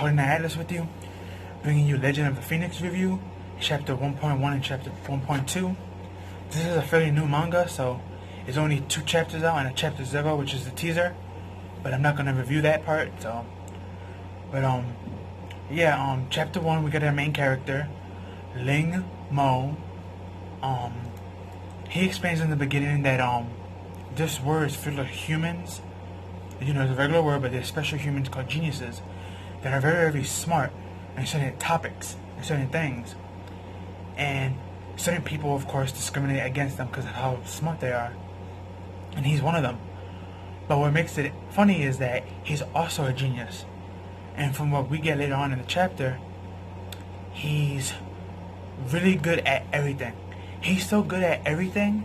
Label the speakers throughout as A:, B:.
A: holding the Atlas with you, bringing you Legend of the Phoenix review, chapter 1.1 and chapter 1.2. This is a fairly new manga, so there's only 2 chapters out and a chapter 0, which is the teaser, but I'm not going to review that part, so, but, chapter 1, we got our main character, Ling Mo. He explains in the beginning that, this world is filled with humans. You know, it's a regular word, but there's special humans called geniuses that are very, very smart in certain topics and certain things. And certain people, of course, discriminate against them because of how smart they are. And he's one of them. But what makes it funny is that he's also a genius. And from what we get later on in the chapter, he's really good at everything. He's so good at everything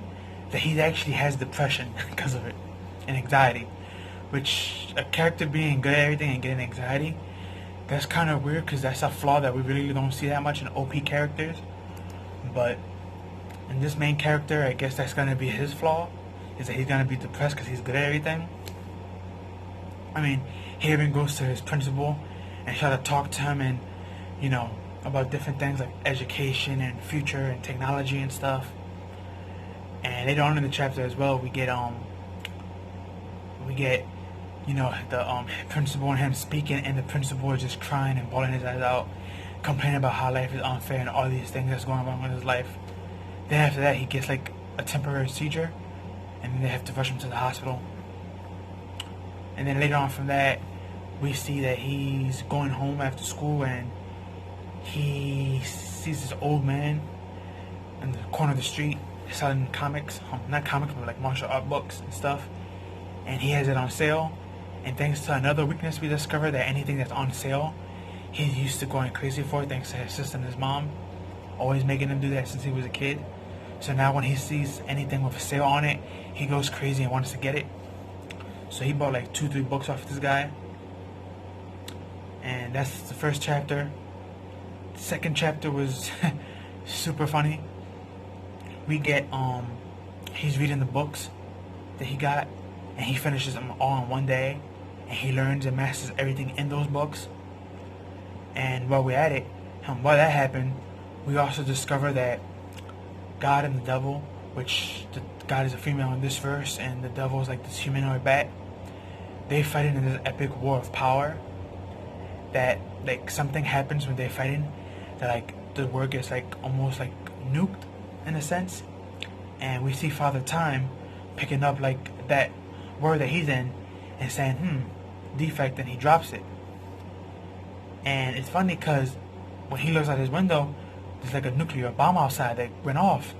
A: that he actually has depression because of it, and anxiety. Which, a character being good at everything and getting anxiety, that's kind of weird because that's a flaw that we really don't see that much in OP characters. But in this main character, I guess that's going to be his flaw, is that he's going to be depressed because he's good at everything. I mean, he even goes to his principal and try to talk to him and, you know, about different things like education and future and technology and stuff. And later on in the chapter as well, we get you know, the principal and him speaking, and the principal is just crying and bawling his eyes out, complaining about how life is unfair and all these things that's going on in his life. Then after that, he gets like a temporary seizure, and then they have to rush him to the hospital. And then later on from that, we see that he's going home after school, and he sees this old man in the corner of the street selling comics, not comics, but like martial art books and stuff. And he has it on sale. And thanks to another weakness, we discover that anything that's on sale, he's used to going crazy for it, thanks to his sister and his mom, always making him do that since he was a kid. So now when he sees anything with a sale on it, he goes crazy and wants to get it. So he bought like 2-3 books off this guy. And that's the first chapter. The second chapter was super funny. We get, he's reading the books that he got, and he finishes them all in one day, and he learns and masters everything in those books. And while we're at it, while that happened, we also discover that God and the devil, which God is a female in this verse, and the devil is like this humanoid bat, they fighting in this epic war of power. That like something happens when they fighting, that like the world gets like almost like nuked in a sense, and we see Father Time picking up like that word that he's in and saying defect, and he drops it. And it's funny because when he looks out his window, there's like a nuclear bomb outside that went off.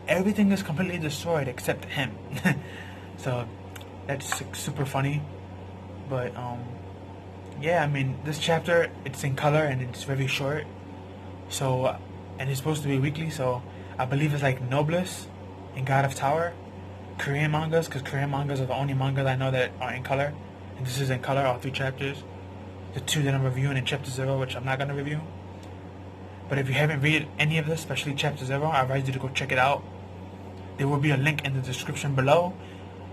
A: Everything is completely destroyed except him. So that's super funny. But yeah, I mean, this chapter, it's in color and it's very short. So, and it's supposed to be weekly, so I believe it's like Noblesse and God of Tower, Korean mangas, because Korean mangas are the only mangas I know that are in color. And this is in color, all 3 chapters. The 2 that I'm reviewing in chapter 0, which I'm not going to review. But if you haven't read any of this, especially chapter 0, I advise you to go check it out. There will be a link in the description below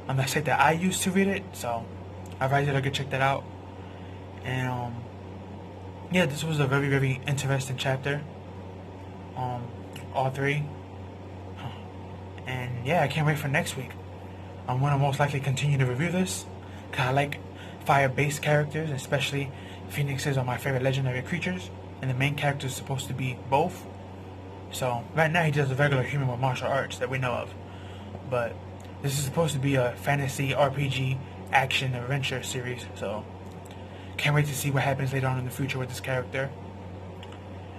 A: on the site that I used to read it, so I advise you to go check that out. And yeah, this was a very, very interesting chapter. All 3. And yeah, I can't wait for next week. I'm going to most likely continue to review this, because I like fire-based characters, especially phoenixes are my favorite legendary creatures, and the main character is supposed to be both. So right now he's just a regular human with martial arts that we know of, but this is supposed to be a fantasy RPG action adventure series, so can't wait to see what happens later on in the future with this character.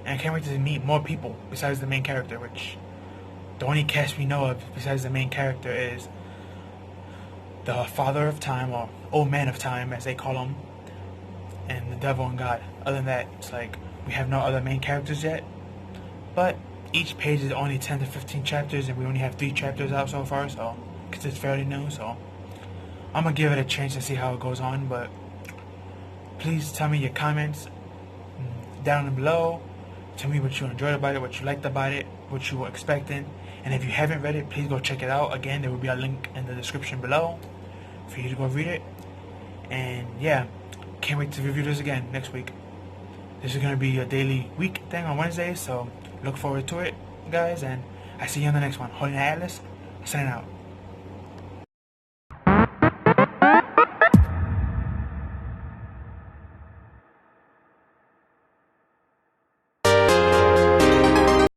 A: And I can't wait to meet more people besides the main character, which the only cast we know of besides the main character is the Father of Time, or Old Man of Time as they call him, and the Devil and God. Other than that, it's like we have no other main characters yet. But each page is only 10 to 15 chapters, and we only have 3 chapters out so far, so because it's fairly new, so I'm gonna give it a chance to see how it goes on. But please tell me your comments down below. Tell me what you enjoyed about it, what you liked about it, what you were expecting. And if you haven't read it, please go check it out. Again, there will be a link in the description below for you to go read it. And yeah, can't wait to review this again next week. This is gonna be a daily week thing on Wednesdays, so look forward to it, guys. And I see you on the next one. Holding Atlas, signing out.